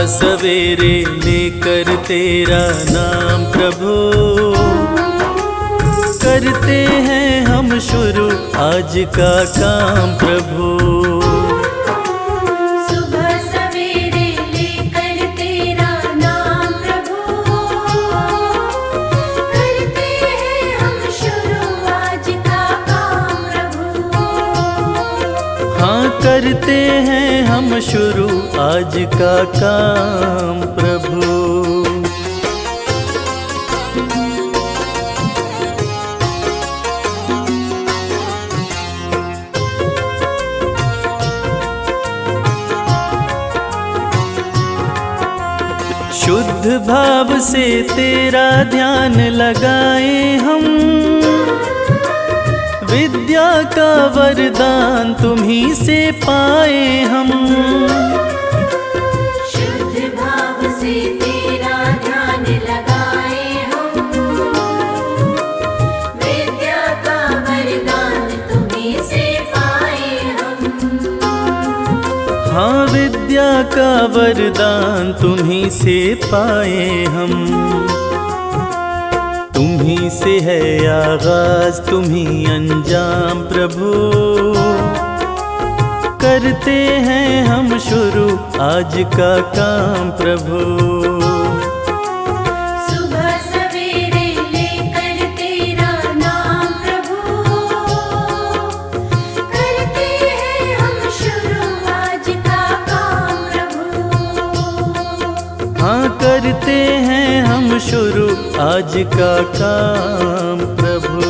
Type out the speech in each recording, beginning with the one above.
सुबह सवेरे लेकर तेरा नाम प्रभु, करते हैं हम शुरू आज का काम प्रभु। सुबह सवेरे लेकर तेरा नाम प्रभु, करते हैं हम शुरू आज का काम प्रभु। हाँ करते हैं हम शुरू आज का काम प्रभु। शुद्ध भाव से तेरा ध्यान लगाए हम, विद्या का वरदान तुम्हीं से पाए हम। शुद्ध भाव से तेरा ध्यान लगाए हम, विद्या का वरदान तुम्हीं से पाए हम। हाँ विद्या का वरदान तुम्हीं से पाए हम। तुम्हीं से है आगाज तुम्हीं अंजाम प्रभु, करते हैं हम शुरू आज का काम प्रभु। सुबह सवेरे लेकर तेरा नाम प्रभु, करते हैं हम शुरू आज का काम प्रभु। हाँ करते हैं हम शुरू आज का काम प्रभु।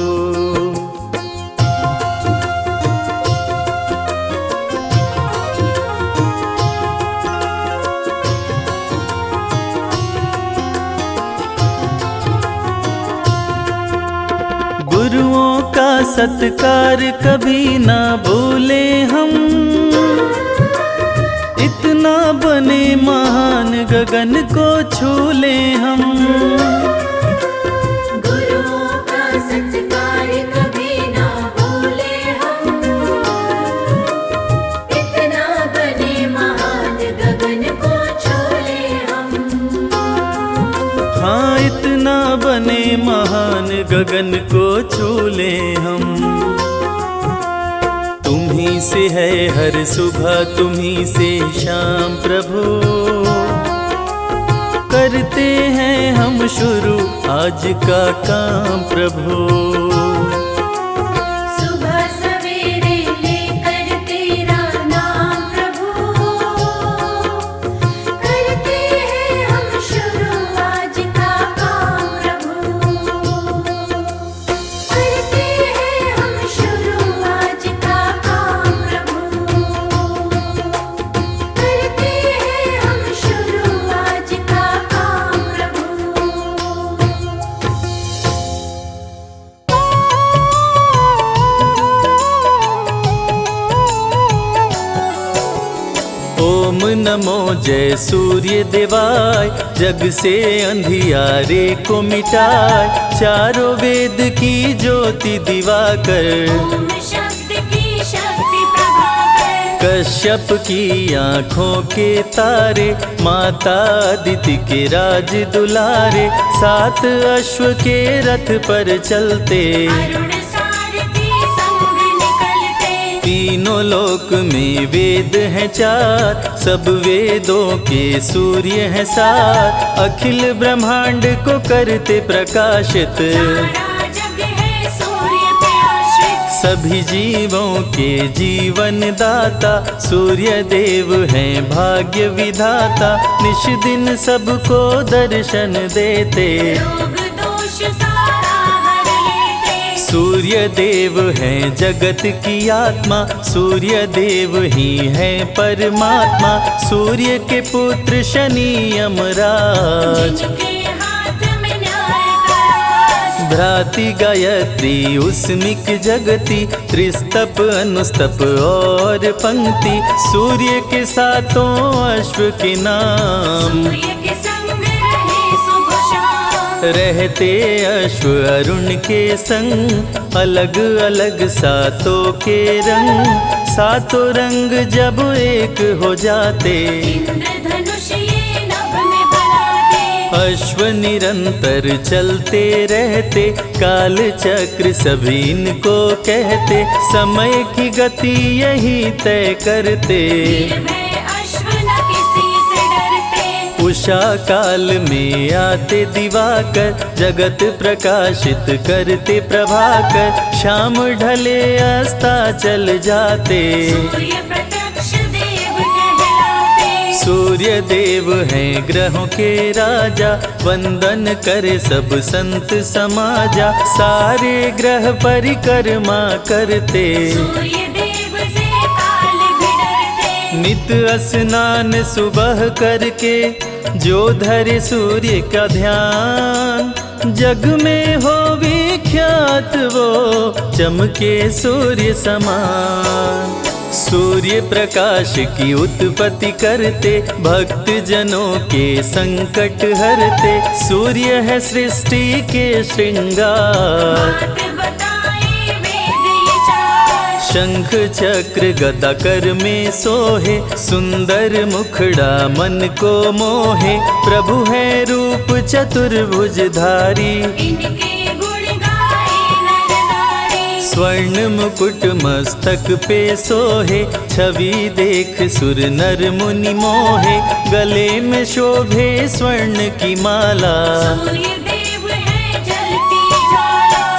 गुरुओं का सत्कार कभी ना भूले हम, इतना बने महान गगन को छू ले हम। गुरुओं का सत्कार कभी ना भूले हम, इतना बने महान गगन को छू ले हम। हाँ इतना बने महान गगन को छू ले हम। तुम्हीं से है हर सुबह तुम्हीं से शाम प्रभु, करते हैं हम शुरू आज का काम प्रभु। सुबह सवेरे लेकर तेरा नाम प्रभु, करते हैं हम शुरू आज का काम प्रभु। करते हैं हम शुरू आज का काम प्रभु। करते हैं हम शुरू आज का काम प्रभु। ओम नमो जय सूर्य देवाय, जग से अंधियारे को मिटाए, चारों वेद की ज्योति दिवाकर, ओम शब्द की शक्ति प्रभाकर, कश्यप की आँखों के तारे, माता अदिति के राज दुलारे, सात अश्व के रथ पर चलते, अरुण सारथी संग निकलते। तीनों लोक में वेद हैं चार, सब वेदों के सूर्य हैं सात, अखिल ब्रह्मांड को करते प्रकाशित, सारा जग है सूर्य पे आश्रित। सभी जीवों के जीवन दाता, सूर्य देव हैं भाग्य विधाता, निश दिन सबको दर्शन देते, रोग दोष सारा हर लेते। सूर्य देव हैं जगत की आत्मा, सूर्य देव ही हैं परमात्मा, सूर्य के पुत्र शनि यमराज, जिनके हाथ में न्याय का राज। भ्राति गायत्री उस्मिक जगति, त्रिस्तप अनुस्तप और पंक्ति, सूर्य के सातों अश्व के नाम, सूर्य के संग रहे सुबह शाम। रहते अश्व अरुण के संग, अलग अलग सातों के रंग, सातों रंग जब एक हो जाते, इंद्रधनुष ये अश्व निरंतर चलते रहते, काल चक्र सभी इनको कहते, समय की गति यही तय करते। उषा काल में आते दिवाकर, जगत प्रकाशित करते प्रभाकर, शाम ढले अस्ता चल जाते। सूर्य देव हैं ग्रहों के राजा, वंदन करे सब संत समाजा, सारे ग्रह परिक्रमा करते। नित स्नान सुबह करके, जो धरे सूर्य का ध्यान, जग में हो विख्यात वो, चमके सूर्य समान। सूर्य प्रकाश की उत्पत्ति करते, भक्त जनों के संकट हरते, सूर्य है सृष्टि के श्रृंगार। शंख चक्र गदा कर में सोहे, सुंदर मुखड़ा मन को मोहे, प्रभु है रूप चतुर्भुजधारी। स्वर्ण मुकुट मस्तक पे सोहे, छवि देख सुर नर मुनि मोहे, गले में शोभे स्वर्ण की माला।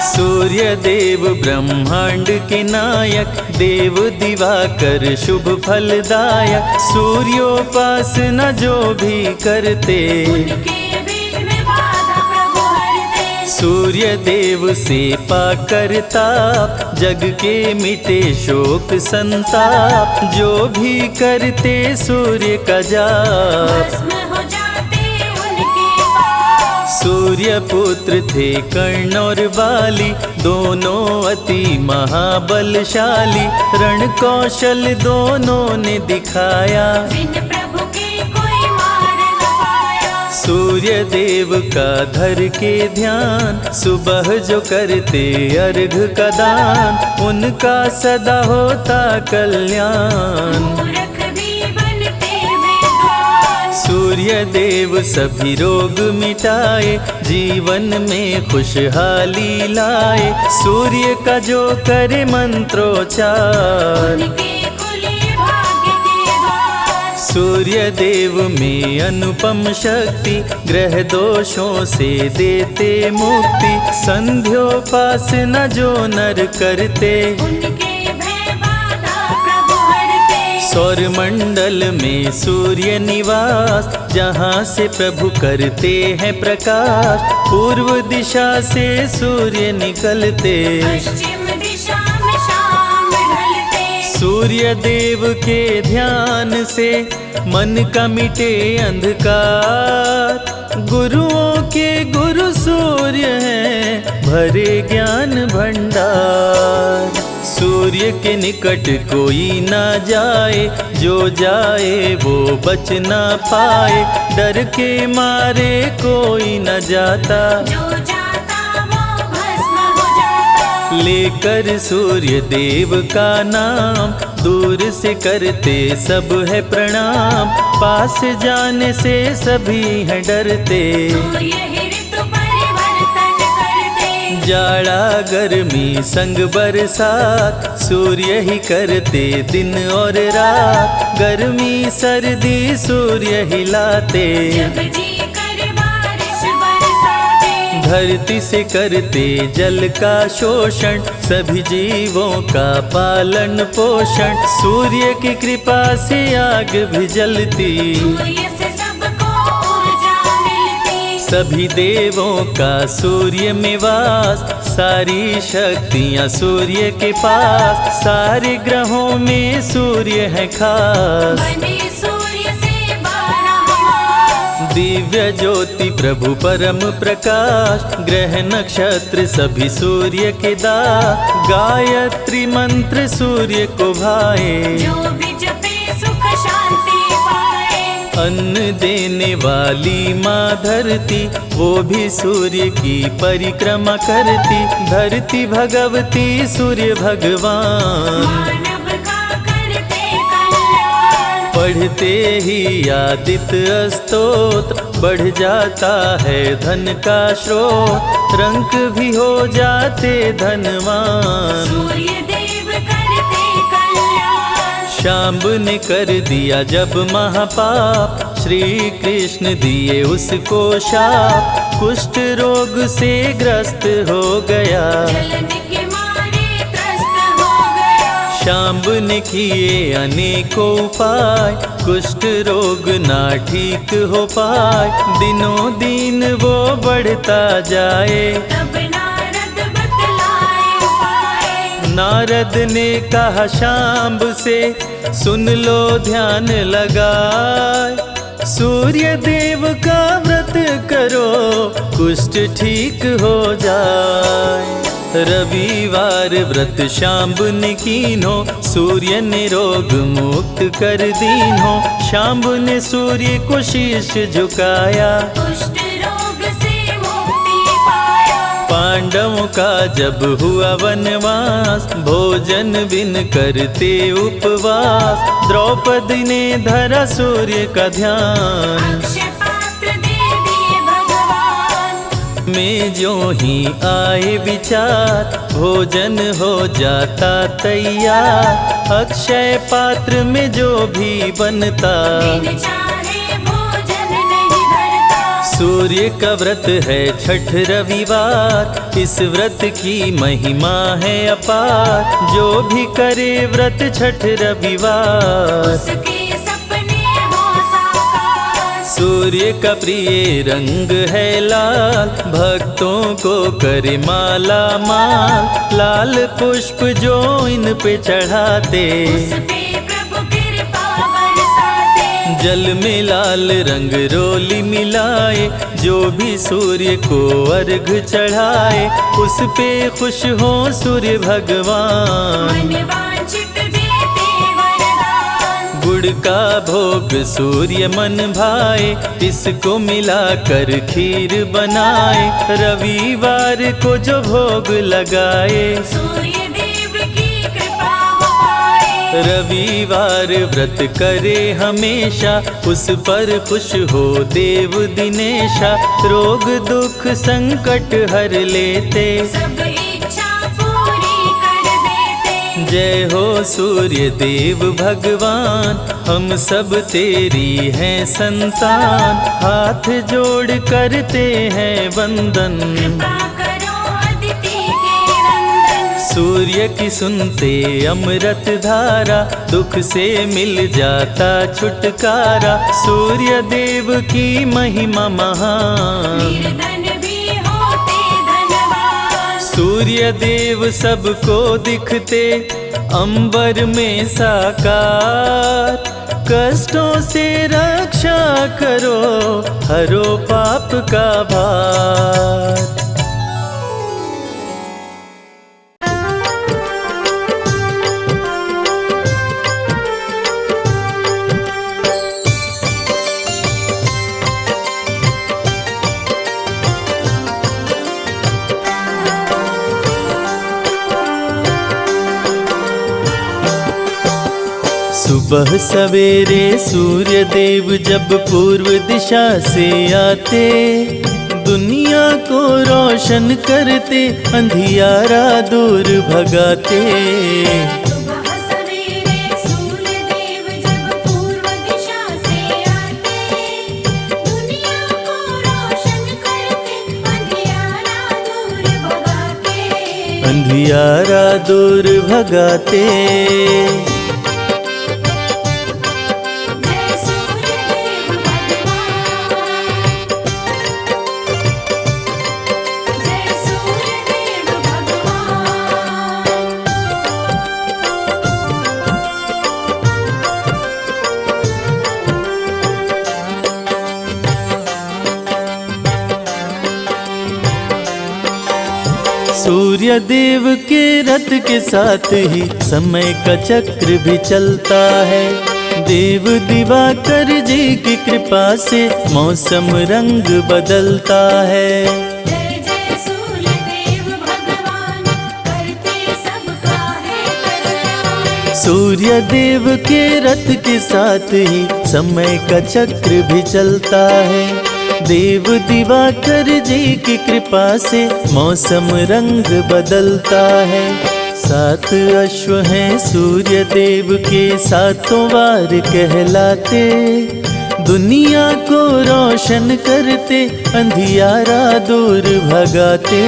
सूर्य देव ब्रह्मांड के नायक, देव दिवाकर शुभ फलदायक, सूर्योपासना जो भी करते, सूर्य देव से पाकर ताप, जग के मिटे शोक संताप, जो भी करते सूर्य का जाप। सूर्य पुत्र थे कर्ण और बाली, दोनों अति महाबलशाली, रण कौशल दोनों ने दिखाया। सूर्य देव का धर के ध्यान, सुबह जो करते अर्घ का दान, उनका सदा होता कल्याण। सूर्य देव सभी रोग मिटाए, जीवन में खुशहाली लाए, सूर्य का जो करे मंत्रोच्चार। सूर्य देव में अनुपम शक्ति, ग्रह दोषों से देते मुक्ति, संध्योपासना जो नर करते, सौर मंडल में सूर्य निवास, जहाँ से प्रभु करते हैं प्रकाश, पूर्व दिशा से सूर्य निकलते, सूर्य देव के ध्यान से मन का मिटे अंधकार, गुरुओं के गुरु सूर्य हैं भरे ज्ञान भंडार। सूर्य के निकट कोई ना जाए, जो जाए वो बच ना पाए, डर के मारे कोई न जाता, वो भस्म हो जाता। लेकर सूर्य देव का नाम, दूर से करते सब है प्रणाम, पास जाने से सभी हैं डरते। जाड़ा गर्मी संग बरसात, सूर्य ही करते दिन और रात, गर्मी सर्दी सूर्य ही लाते, धरती से करते जल का शोषण, सभी जीवों का पालन पोषण, सूर्य की कृपा से आग भी जलती, सभी देवों का सूर्य में वास, सारी शक्तियाँ सूर्य के पास, सारे ग्रहों में सूर्य है खास। दिव्य ज्योति प्रभु परम प्रकाश, ग्रह नक्षत्र सभी सूर्य के दास, गायत्री मंत्र सूर्य को भाए, अन्न देने वाली माँ धरती, वो भी सूर्य की परिक्रमा करती, धरती भगवती सूर्य भगवान। पढ़ते ही आदित्य स्तोत्र, बढ़ जाता है धन का स्रोत, रंक भी हो जाते धनवान। सूर्य देव करते कल्याण, शांब ने कर दिया जब महापाप, श्री कृष्ण दिए उसको शाप, कुष्ठ रोग से ग्रस्त हो गया। जलन के मारे त्रस्त हो गया। शांब ने किए अनेकों उपाय, कुष्ठ रोग ना ठीक हो पाए। दिनों दिन वो बढ़ता जाए, तब नारद बतलाए उपाय। नारद ने कहा शांब से, सुन लो ध्यान लगाए। सूर्य देव का व्रत करो, कुष्ठ ठीक हो जाए। रविवार व्रत शांब ने कीन्हो, सूर्य ने रोग मुक्त कर दीन्हो। शांब ने सूर्य को शीश झुकाया, कुष्ठ रोग से मुक्ति पाया। पांडवों का जब हुआ वनवास, भोजन बिन करते उपवास। द्रौपदी ने धरा सूर्य का ध्यान, अक्षय पात्र दे दिए भगवान। में जो ही आए विचार, भोजन हो जाता तैयार। अक्षय पात्र में जो भी बनता, बिन चाहे भोजन नहीं भरता। सूर्य का व्रत है छठ रविवार, इस व्रत की महिमा है अपार। जो भी करे व्रत छठ रविवार, उसके सपने हो साकार। सूर्य का प्रिय रंग है लाल, भक्तों को करे माला माल। लाल पुष्प जो इन पे चढ़ाते, उस पे प्रभु कृपा बरसाते। जल में लाल रंग रोली मिलाए। जो भी सूर्य को अर्घ चढ़ाए, उस पे खुश हो सूर्य भगवान। मन वांछित देते वरदान। गुड़ का भोग सूर्य मन भाए, इसको मिलाकर खीर बनाए। रविवार को जो भोग लगाए, सूर्य देव की कृपा हो पाए। रविवार व्रत करे हमेशा, उस पर खुश हो देव दिनेशा। रोग दुख संकट हर लेते, सब इच्छा पूरी कर देते। जय हो सूर्य देव भगवान, हम सब तेरी हैं संतान। हाथ जोड़ करते हैं वंदन, कृपा करो अदिति के नंदन। सूर्य की सुनते अमृत धारा, दुख से मिल जाता छुटकारा। सूर्य देव की महिमा महान, निर्धन भी होते धनवान। सूर्य देव सबको दिखते अंबर में साकार। कष्टों से रक्षा करो, हरो पाप का भार। सुबह सवेरे सूर्य देव जब पूर्व दिशा से आते, दुनिया को रोशन करते, अंधियारा दूर भगाते। सुबह सवेरे सूर्य देव जब पूर्व दिशा से आते, दुनिया को रोशन करते, अंधियारा दूर भगाते। अंधियारा दूर भगाते। जय सूर्य देव भगवान, जय सूर्य देव भगवान। सूर्य देव के रथ के साथ ही समय का चक्र भी चलता है। देव दिवाकर जी की कृपा से मौसम रंग बदलता है। जय जय सूर्य देव भगवान, करते सबका है कल्याण। सूर्य देव के रथ के साथ ही समय का चक्र भी चलता है। देव दिवाकर जी की कृपा से मौसम रंग बदलता है। 7 अश्व हैं सूर्य देव के, सातों वार कहलाते। दुनिया को रोशन करते, अंधियारा दूर भगाते।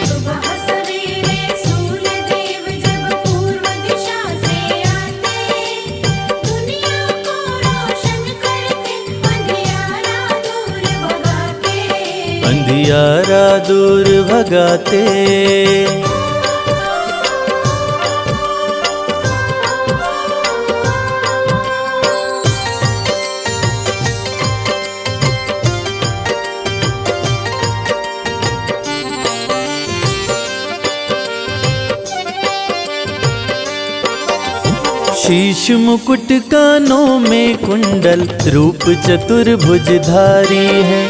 सुबह सवेरे सूर्य देव जब पूर्व दिशा से आते, दुनिया को रोशन करते, अंधियारा दूर भगाते। अंधियारा दूर भगाते। शीश मुकुट कानों में कुंडल, रूप चतुर्भुजधारी है।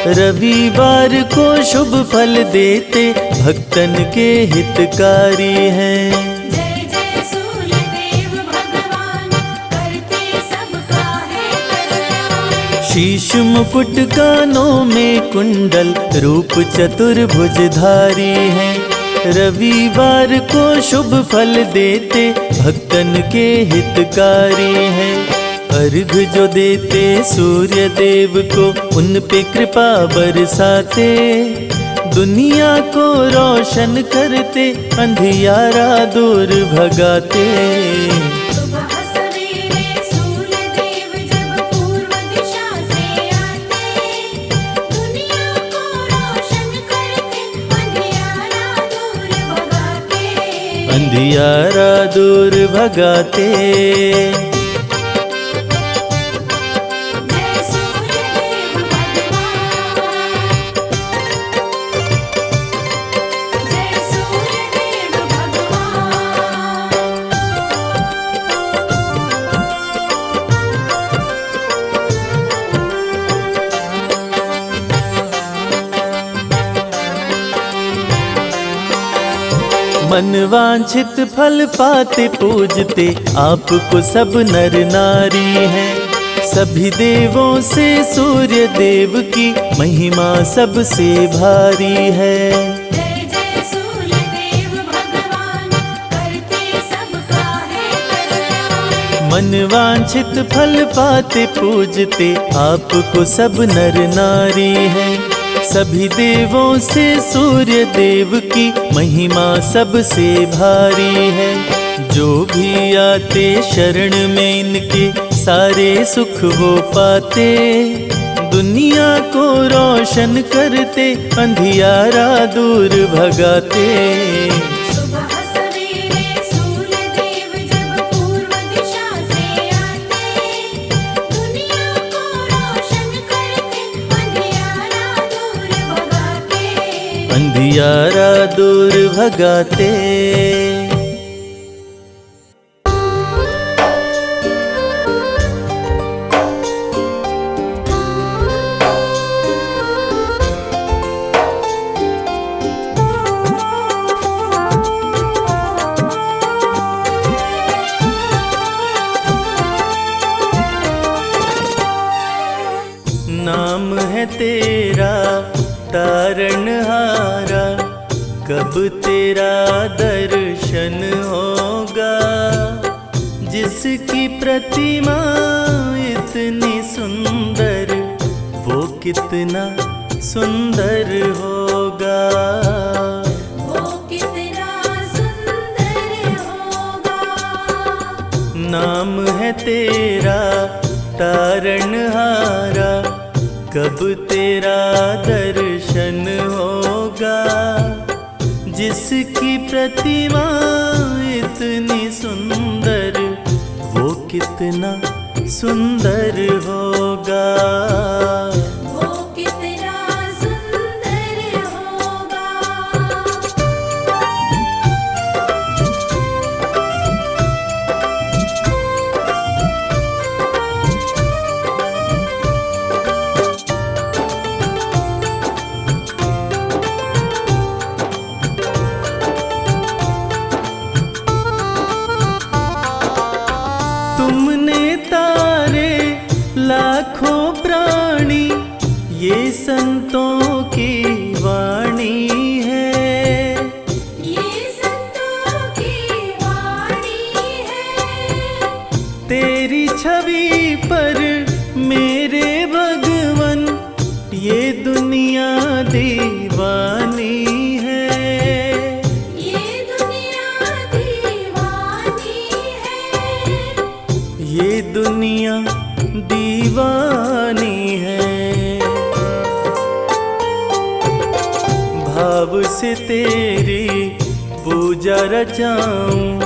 रविवार को शुभ फल देते, भक्तन के हितकारी हैं। जय जय सूर्य देव भगवान, करते सबका है कल्याण। शीश मुकुट कानों में कुंडल, रूप चतुर्भुजधारी है। रविवार को शुभ फल देते, भक्तन के हितकारी हैं। अर्घ जो देते सूर्य देव को, उन पे कृपा बरसाते। दुनिया को रोशन करते, अंधियारा दूर भगाते। सुबह सवेरे सूर्य देव जब पूर्व दिशा से आते, दुनिया को रोशन करते, अंधियारा दूर भगाते। अंधियारा दूर भगाते। जय सूर्य देव भगवान, जय सूर्य देव भगवान। मनवांछित फल पाते पूजते, आपको सब नर नारी हैं। सभी देवों से सूर्य देव की महिमा सबसे भारी है। जय जय सूर्य देव भगवान, करते सबका है कल्याण। मनवांछित फल पाते पूजते, आपको सब नर नारी हैं। सभी देवों से सूर्य देव की महिमा सबसे भारी है। जो भी आते शरण में इनके, सारे सुख वो पाते। दुनिया को रोशन करते, अंधियारा दूर भगाते। सुबह सवेरे सूर्य देव जब पूर्व दिशा से आते, दुनिया को रोशन करते, अंधियारा दूर भगाते। अंधियारा दूर भगाते। नाम है तेरा तारणहारा, कब तेरा दर्शन होगा। जिसकी प्रतिमा इतनी सुंदर, वो कितना सुंदर होगा। वो कितना सुंदर होगा। नाम है तेरा तारणहारा, कब तेरा दर्शन होगा। जिसकी प्रतिमा इतनी सुंदर, वो कितना सुंदर होगा। वो कितना सुंदर होगा। तुमने तारे लाखों प्राणी संतों की वाणी है, ये संतों की वाणी है। तेरी छवि पर मेरे भगवन ये दुनिया दीवानी है, ये दुनिया दीवानी है। ये दुनिया दीवानी है। भाव से तेरी पूजा रचाऊं,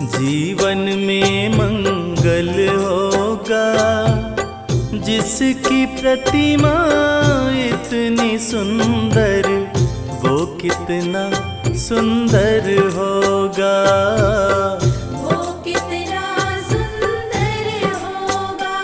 जीवन में मंगल होगा। जिसकी प्रतिमा इतनी सुंदर, वो कितना सुंदर होगा। वो कितना सुंदर होगा।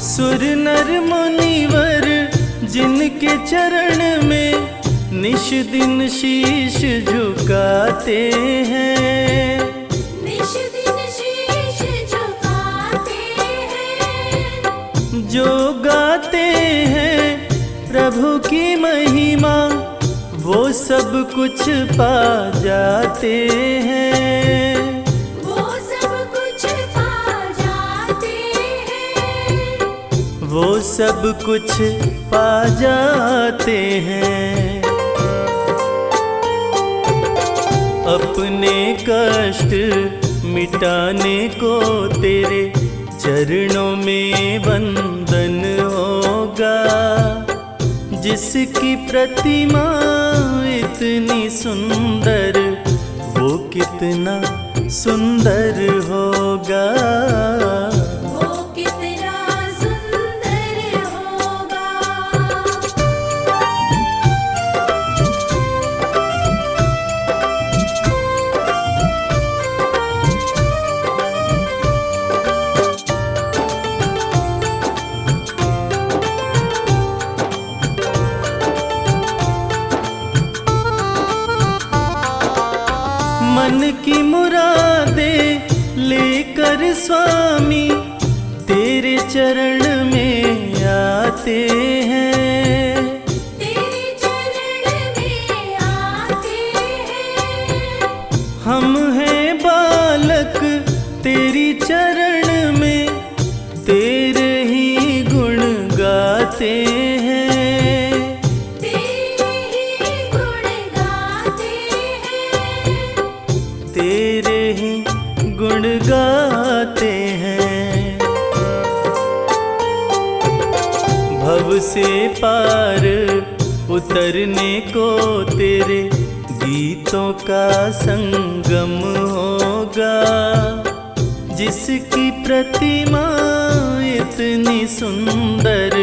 सुर नर मुनिवर जिनके चरण में निश दिन शीश झुकाते हैं, निश दिन शीश झुकाते हैं। जो गाते हैं प्रभु की महिमा, वो सब कुछ पा जाते हैं, वो सब कुछ पा जाते हैं। वो सब कुछ पा जाते हैं। अपने कष्ट मिटाने को तेरे चरणों में वंदन होगा। जिसकी प्रतिमा इतनी सुंदर, वो कितना सुंदर होगा। वो कितना सुंदर होगा। मन की मुरादे लेकर स्वामी तेरे चरण में आते हैं, तेरे चरण में आते हैं। हम हैं बालक तेरी चरण में, तेरे ही गुण गाते हैं, तेरे ही गुण गाते हैं। तेरे ही गुण गाते हैं। भव से पार उतरने को तेरे गीतों का संगम होगा। जिसकी प्रतिमा इतनी सुंदर,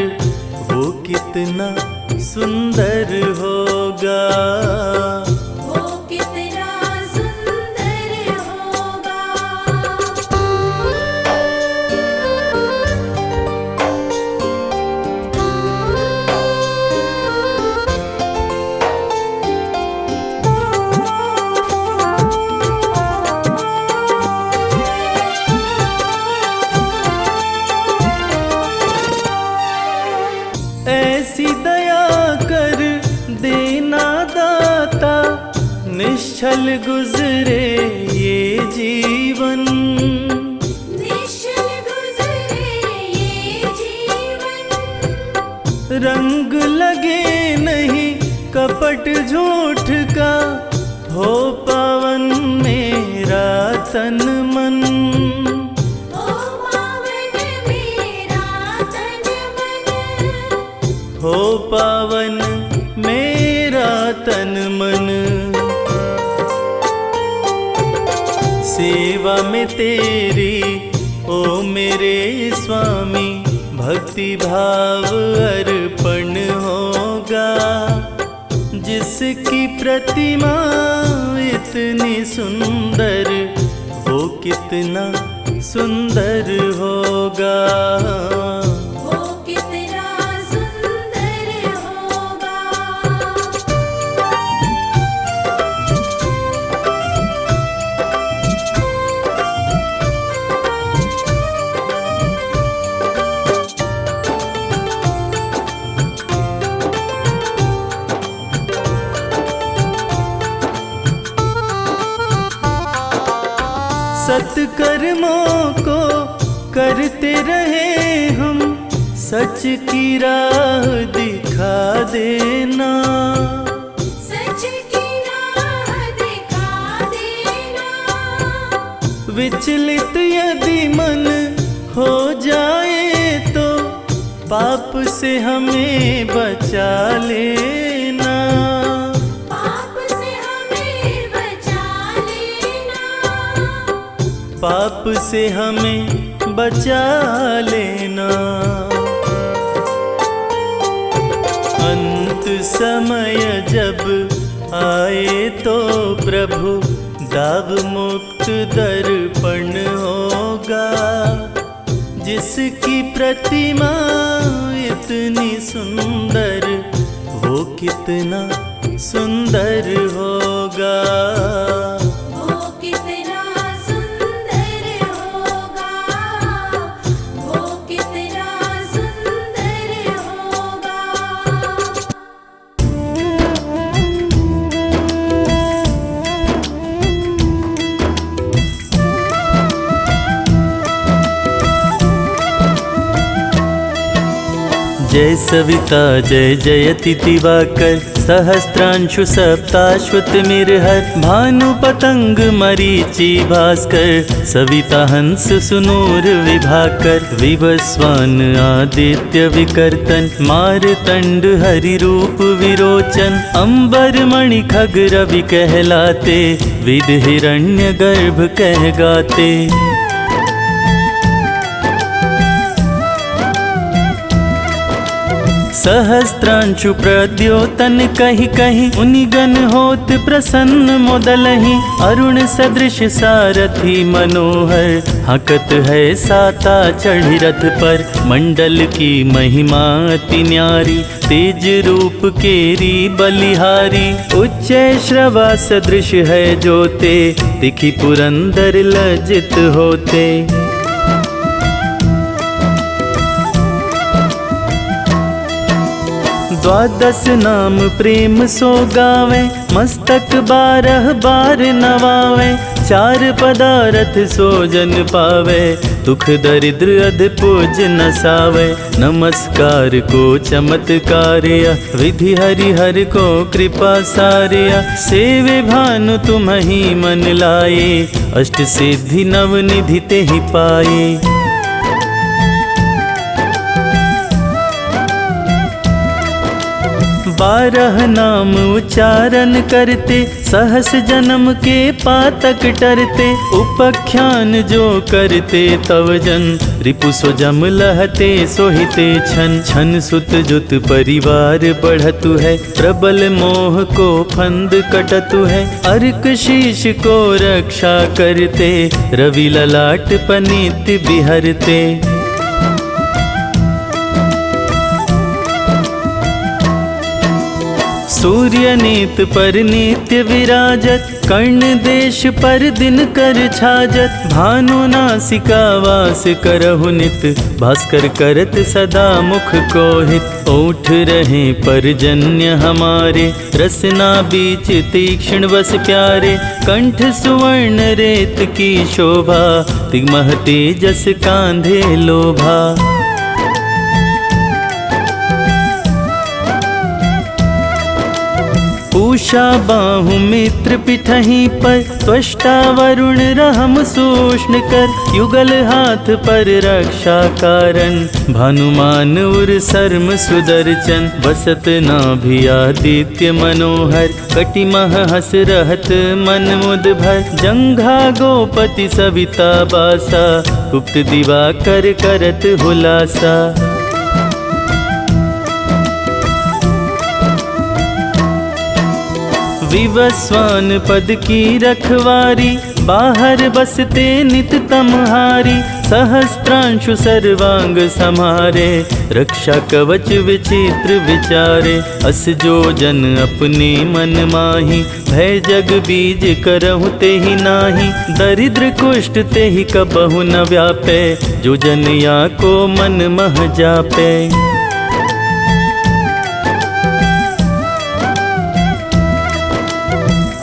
वो कितना सुंदर होगा। वो कितना सुंदर होगा। ऐसी दया कर देना दाता, निश्चल गुजरे ये जीवन। निश्चल गुजरे ये जीवन। रंग लगे नहीं कपट झूठ का, हो पावन मेरा तन मन। ओ पावन मेरा तन मन। हो पावन मेरा तन मन। सेवा में तेरी ओ मेरे स्वामी, भक्ति भाव अर्पण होगा। जिसकी प्रतिमा इतनी सुंदर, वो कितना सुंदर होगा। वो कितना सुंदर होगा। सत्कर्मों को करते रहे हम, सच की राह दिखा देना। सच की राह दिखा देना। विचलित यदि मन हो जाए तो पाप से हमें बचा लेना। पाप से हमें बचा लेना। पाप से हमें बचा लेना। अंत समय जब आए तो प्रभु दाव मुक्त दर्पण होगा। जिसकी प्रतिमा इतनी सुंदर, वो कितना सुंदर होगा। वो कितना सुंदर होगा। वो कितना सुंदर होगा। जय सविता जय जयति दिवाकर, सहस्त्रांशु सप्ताश्वतमिर्हर। भानु पतंग मरीचि भास्कर, सविता हंस सुनूर विभाकर। विवस्वान आदित्य विकर्तन, मारतंड हरि रूप विरोचन। अंबर मणि खग रवि कहलाते, विद हिरण्य गर्भ कह गाते। सहस्त्रांशु प्रद्योतन कहि कहि, मुनिगण होत प्रसन्न मोदलहि। अरुण सदृश सारथी मनोहर, हकत है साता चढ़ी रथ पर। मंडल की महिमा अति न्यारी, तेज रूप केरी बलिहारी। उच्च श्रवा सदृश है जोते, तिखि पुरंदर लज्जित होते। द्वादश नाम प्रेम सो गावे, मस्तक 12 बार नवावे। 4 पदारथ सो जन पावे, दुख दरिद्र अध पूज नसावे। नमस्कार को चमत्कार्य, विधि हरि हर को कृपा सार्य। सेवे भानु तुम ही मन लाए, अष्ट सिद्धि नव निधि ते ही पाए। 12 नाम उच्चारण करते, सहस जन्म के पातक टरते। उपख्यान जो करते तव जन, रिपु सो जम लहते सोहिते छन। छन सुत जुत परिवार बढ़तु है, प्रबल मोह को फंद कटतु है। अर्क शीश को रक्षा करते, रवि ललाट पनीत बिहरते। सूर्य नीत पर नित्य विराजत, कर्ण देश पर दिन कर छाजत। भानु नासिका वास करहु नित, भास्कर करत सदा मुख को हित। ओठ रहे परजन्य हमारे, रसना बीच तीक्ष्ण बस प्यारे। कंठ सुवर्ण रेत की शोभा, तिगमह तेजस कांधे लोभा। पूषा बाहु मित्र पिठही पर, त्वष्टा वरुण रहम सूष्ण कर। युगल हाथ पर रक्षा कारण, भानुमान उर सर्म सुदर्शन। बसत नाभि आदित्य मनोहर, कटिमह हस रहत मन मुद भर। जंघा गोपति सविता बासा, गुप्त दिवाकर करत हुलासा। विवस्वान पद की रखवारी, बाहर बसते नित तमहारी, सहस्त्रांशु सर्वांग समारे, रक्षा कवच विचित्र विचारे, अस जो जन अपने मन माही, भय जग बीज करहु ते ही नाही, दरिद्र कुष्ठ ते ही कबहु न व्यापे, जो जन या को मन मह जापे।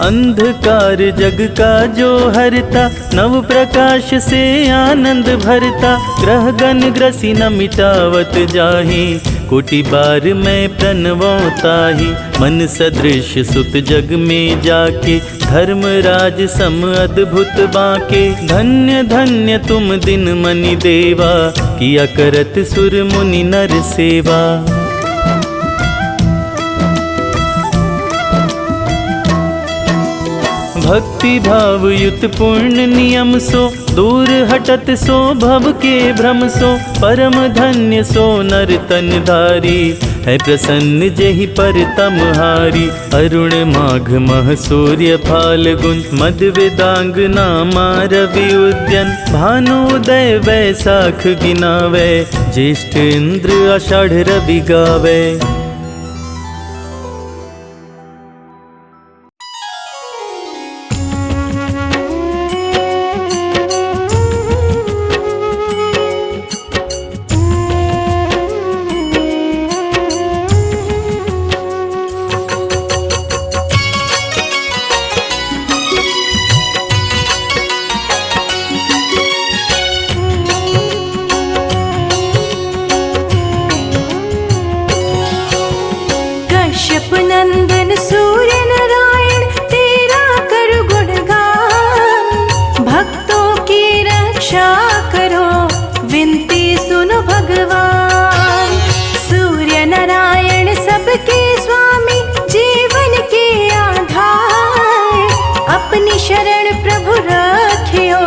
अंधकार जग का जो हरता, नव प्रकाश से आनंद भरता, ग्रह गण ग्रसी न मिटावत जाहि, कोटि बार मैं प्रणवताही, मन सदृश सुत जग में जाके, धर्मराज सम अद्भुत बाके, धन्य धन्य तुम दिन मनि देवा, किया करत सुर मुनि नर सेवा। भक्ति भाव युत पूर्ण नियम सो, दूर हटत सो भव के भ्रम सो, परम धन्य सो नर तन धारी, है प्रसन्न जेहि पर तमहारी, अरुण माघ मह सूर्य फाल्गुन, मद वेदांग नामा रवि उद्यन, भानुदय वैसाख गिनावे, ज्येष्ठ इंद्र आषाढ़ रवि गावे। नंदन सूर्य नारायण तेरा कर गुणगान, भक्तों की रक्षा करो विनती सुनो भगवान। सूर्य नारायण सबके स्वामी जीवन के आधार, अपनी शरण प्रभु रखियो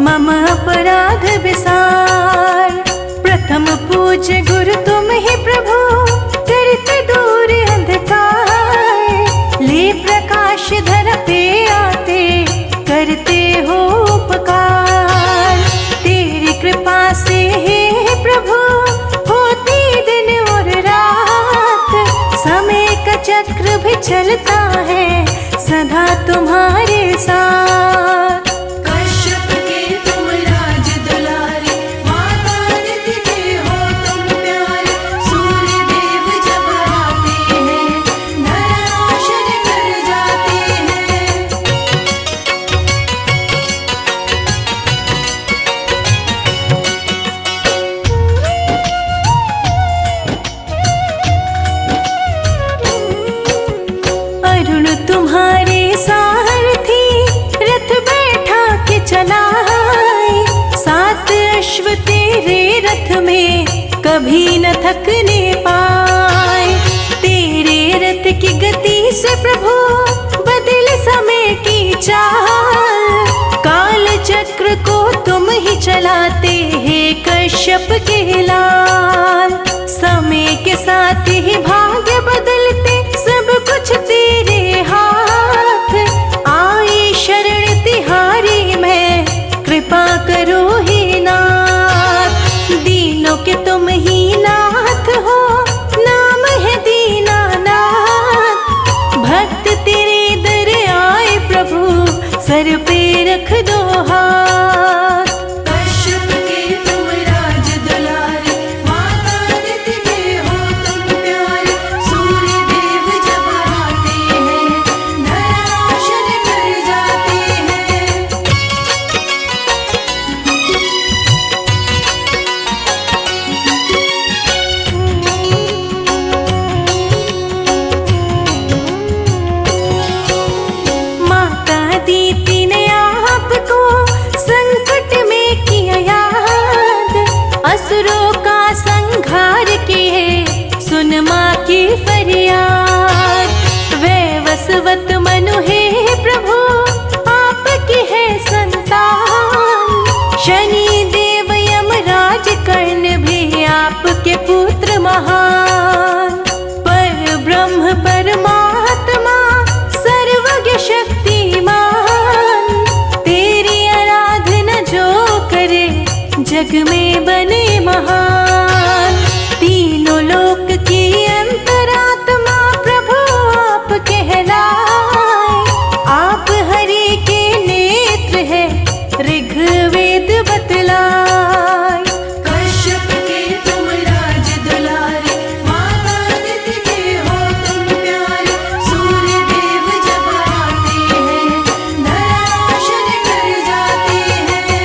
मम अपराध विसार। प्रथम पूज्य गुरु तुम ही प्रभु, करते दूर अंधकार, ले प्रकाश धर पे आते करते हो उपकार। तेरी कृपा से हे प्रभु होती दिन और रात, समय का चक्र भी चलता है सदा तुम्हारे साथ। कश्यप के तुम राज दुलारे, माता निधि के हो तुम प्यारे, सूर्य देव जब आते हैं धरा रोशन कर जाते हैं। अरुण तुम्हारे सारथी, रथ बैठा के चलाए, सात अश्व तेरे रथ में कभी न थकने पाए। तेरे रथ की गति से प्रभु बदल समय की चाल, काल चक्र को तुम ही चलाते हे कश्यप के लाल। समय के साथ ही भाग्य बदलते सब कुछ तेरे हाथ, आई शरण तिहारी मैं कृपा करो हे नाथ। दीनों के तुम ही नाथ हो, नाम है दीनानाथ, भक्त तेरे दर आए प्रभु सर पे रख दो हाथ। कश्यप के तुम राज दुलारे, में बने महान। तीनों लोक की अंतरात्मा प्रभु आप कहलाए। आप हरि के नेत्र है ऋग्वेद बतलाए। कश्यप के तुम राज दुलारे, माता अदिति के हो तुम प्यारे। सूर्य देव जब आते हैं, धरा रोशन कर जाते हैं।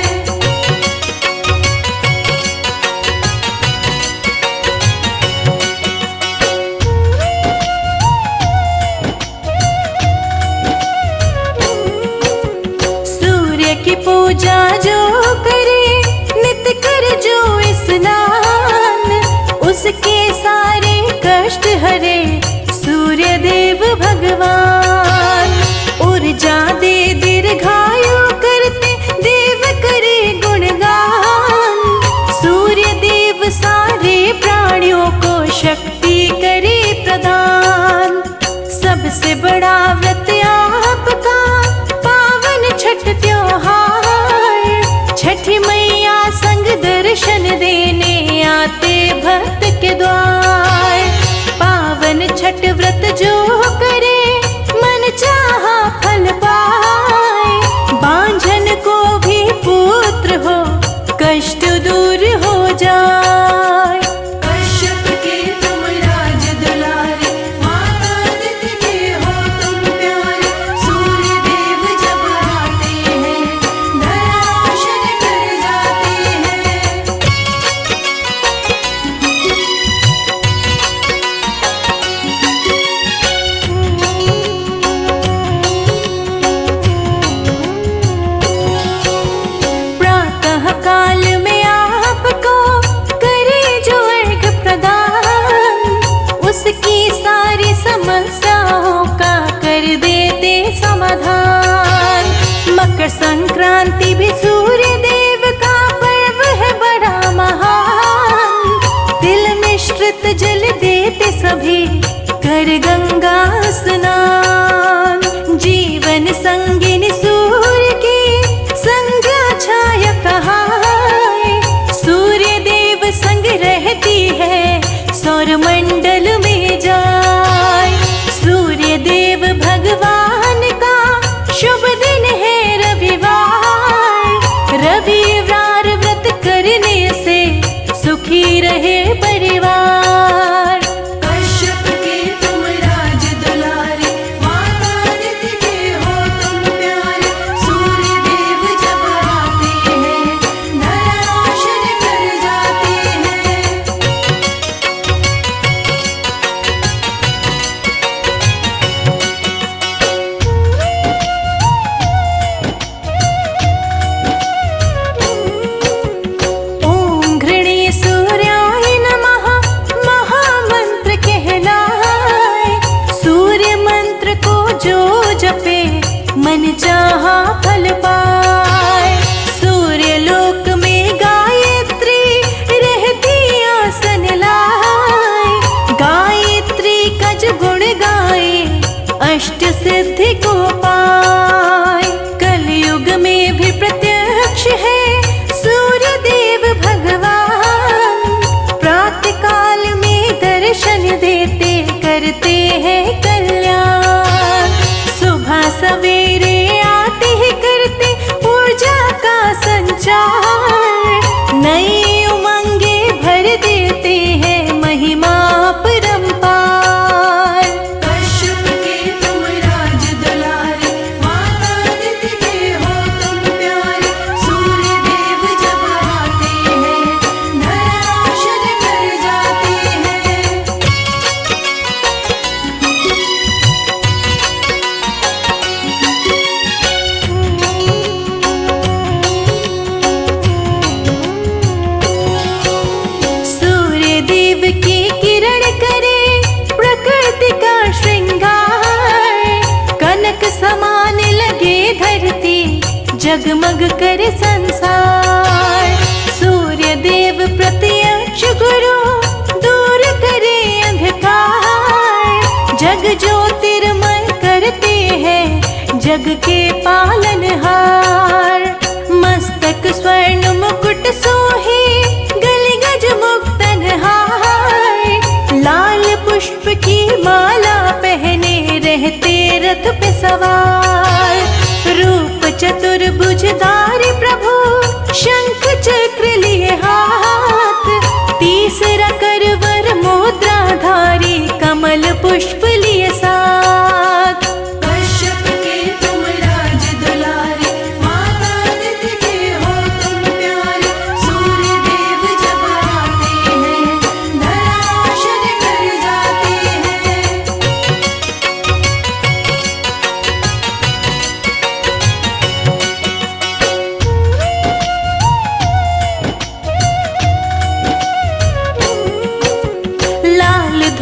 सूर्य की पूजा जो करे, नित कर जो स्नान, उसके सारे कष्ट हरे सूर्य देव भगवान। ऊर्जा दे दीर्घायु करते देव करे गुणगान। सूर्य देव सारे प्राणियों को शक्ति करे प्रदान। सबसे बड़ा व्रत आपका पावन छठ त्योहार। छठी मैया संग दर्शन देने आते भक्त के द्वार। पावन छठ व्रत जो करे, मन चाहा फल पाए। बांझन को भी पुत्र हो, कष्ट दूर हो जाए। कश्यप के तुम राज दुलारे, माता अदिति के हो तुम प्यारे। सूर्य देव जब आते हैं, धरा रोशन कर जाते हैं। प्रातः काल में आपको करे जो अर्घ प्रदान। उसकी सारी समस्याओं का कर देते समाधान। मकर संक्रांति भी सूर्य देव का पर्व है बड़ा महान। तिल मिश्रित जल देते सभी कर गंगा स्नान। जीवन संगिनी सूर्य की संज्ञा छाय कहाए। सूर्य देव संग रहती है सौर मंडल में जाए। सूर्य देव भगवान का शुभ दिन है रविवार। रविवार व्रत करने से सुखी रहे परिवार। कश्यप के तुम राज दुलारे, माता अदिति के हो तुम प्यारे। सूर्य देव जब आते हैं, धरा रोशन कर जाते हैं। ओम घृणे सूर्याय नमः महामंत्र कहलाए। सूर्य मंत्र को जो जपे, मन चाहा फल पाए। सूर्य लोक में गायत्री रहती आसन लाए। गायत्री का जो गुण गाए, अष्ट सिद्धि को पाए। कलयुग में भी प्रत्यक्ष है सूर्य देव भगवान। प्रातः काल में दर्शन देते करते हैं कल्याण। सुबह सवेरे आते ही करते ऊर्जा का संचार। नई उमंगे भर देते हैं महिमा परंपार। कश्यप के तुम राज दुलारे, माता अदिति के हो तुम प्यारे। सूर्य देव जब आते हैं, धरा रोशन कर जाते हैं। सूर्य देव की किरण करे प्रकृति का श्रृंगार। कनक समान लगे धरती, जगमग करे संसार। सूर्य देव प्रत्यक्ष गुरु, दूर करे अंधकार। जग ज्योतिर्मय करते हैं जग के पालनहार। मस्तक स्वर्ण मुकुट सोहे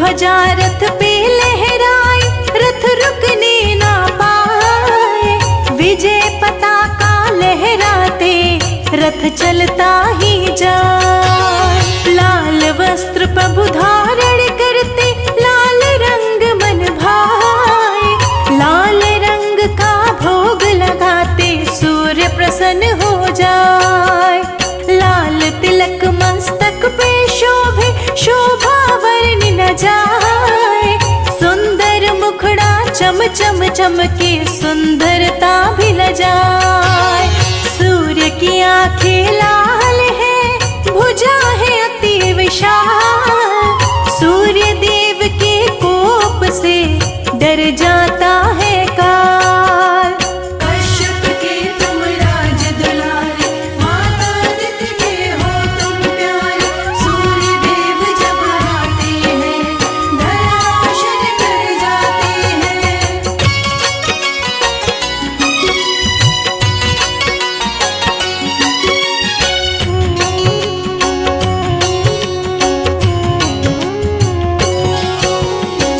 ध्वजा रथ पे लहराए, रथ रुकने ना पाए। विजय पताका लहराते रथ चलता ही जाए। लाल वस्त्र प्रभु धारण करते, लाल रंग मन भाए। लाल रंग का भोग लगाते सूर्य प्रसन्न हो जाए। लाल तिलक मस्तक पे शोभे, शोभा वर्णि न जाए। सुंदर मुखड़ा चम चम चमके, सुंदरता भी न जाए। सूर्य की आंखें लाल है, भुजा है अति विशाल। सूर्य देव के कोप से डर जाता है काल। कश्यप के तुम राज दुलारे, माता दित के हो तुम प्यारे। सूर्य देव जब आते हैं, धरा रोशन कर जाते हैं।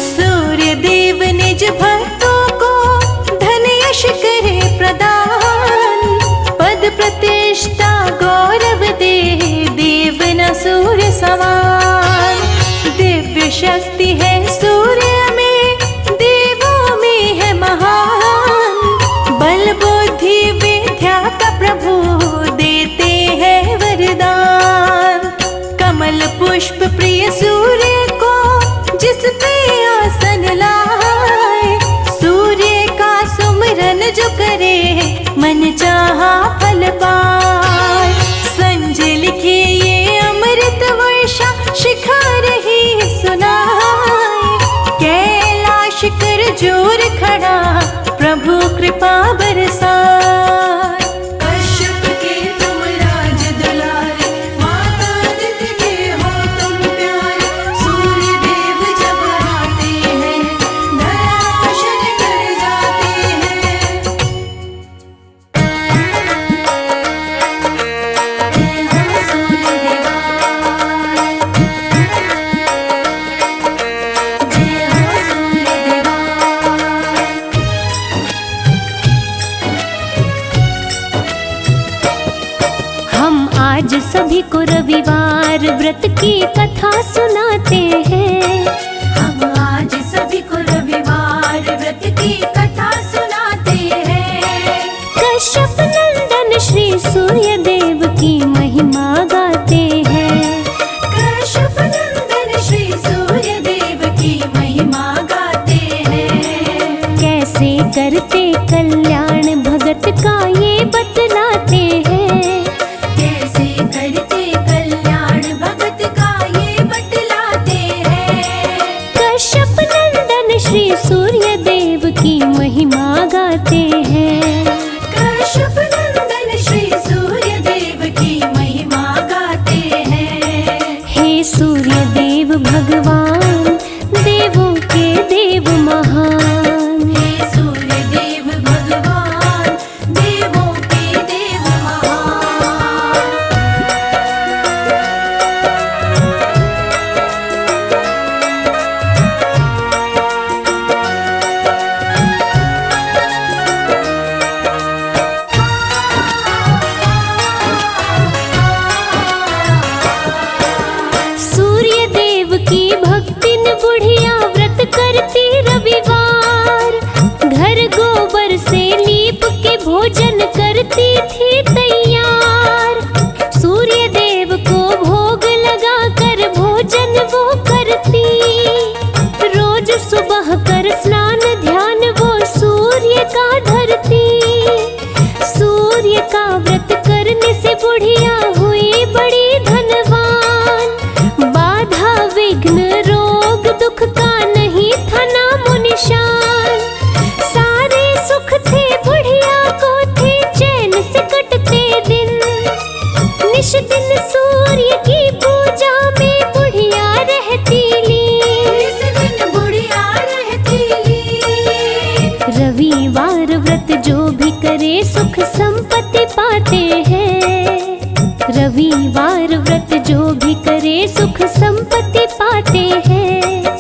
सूर्य देव निज भक्तों को धन यश करे प्रदान। पद प्रतिष्ठा गौरव दे, देव न सूर्य समान। दिव्य शक्ति है सूर्य में, देवों में है महान। बल बुद्धि विद्या का प्रभु देते हैं वरदान। कमल पुष्प प्रिय सूर्य को जिस पे आसन लाए। सूर्य का सुमिरन जो करे, मन चाहा फल पाए। संजय लिखे ये अमृत वर्षा, शिखा रही सुनाए। कैलाश कर जोर खड़ा, प्रभु कृपा बरसाए। कश्यप के तुम राज दुलारे, माता दित के हो तुम प्यारे। सूर्य देव जब आते हैं, धरा रोशन कर जाते हैं। जय हो सूर्य देवा, जय हो सूर्य देवा। हम आज सभी को रविवार व्रत की कथा सुनाते हैं। हम आज सभी को रविवार व्रत की कथा सुनाते हैं। कश्यप नंदन श्री सूर्य देव की महिमा गाते हैं। कश्यप नंदन श्री सूर्य देव की महिमा गाते हैं। कैसे करते कल्याण भगत का ये बतलाते हैं। कैसे करते कल्याण भगत का ये बतलाते हैं। कश्यप नंदन श्री सूर्य देव की महिमा गाते हैं। कश्यप नंदन श्री सूर्य देव की महिमा गाते हैं। हे सूर्य देव भगवान, देवों के देव महान। हे सूर्य देव भगवान, देवों के देव महान। सूर्य देव की भक्तिन बुढ़िया व्रत करती रविवार। घर गोबर से लीप के भोजन करती थी तैयार। सूर्य देव को भोग लगा कर भोजन वो करती। रोज सुबह कर स्नान ध्यान वो सूर्य का धरती। सूर्य का व्रत करने से बुढ़िया हुई बड़ी धनवान। बाधा विघ्न रोग दुख का नहीं था नामो निशान। सारे सुख थे बुढ़िया को, थे चैन से कटते दिन। निश दिन सूर्य की पूजा में बुढ़िया रहती लीन। इस दिन बुढ़िया रहती लीन। रविवार व्रत जो भी करे सुख संपत्ति पाते हैं। रविवार व्रत जो भी करे सुख संपत्ति पाते हैं।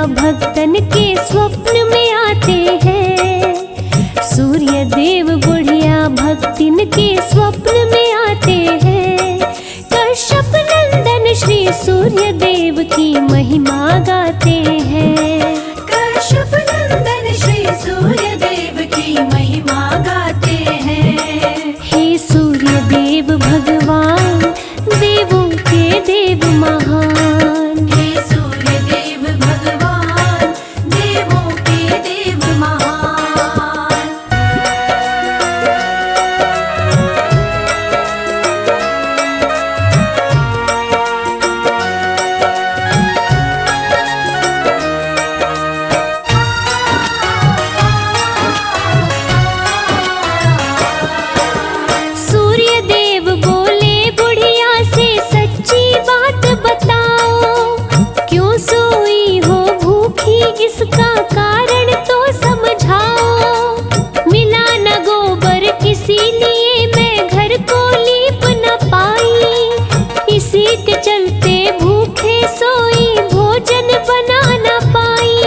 भक्तन के स्वप्न में आते हैं। सूर्य देव बुढ़िया भक्तिन के स्वप्न में आते हैं। कश्यप नंदन श्री सूर्य देव की महिमा गाते हैं। कश्यप नंदन श्री सूर्य देव की महिमा गाते हैं। हे सूर्य देव भगवान देवों के देव महान। हे सूर्य देव भगवान देवों के देव महान। सूर्य देव बोले बुढ़िया से सच्ची बात बताओ, क्यों सोई हो भूखी इसका कारण तो समझाओ। मिला न गोबर इसीलिए मैं घर को लीप न पाई, इसी के चलते भूखे सोई भोजन बना न पाई।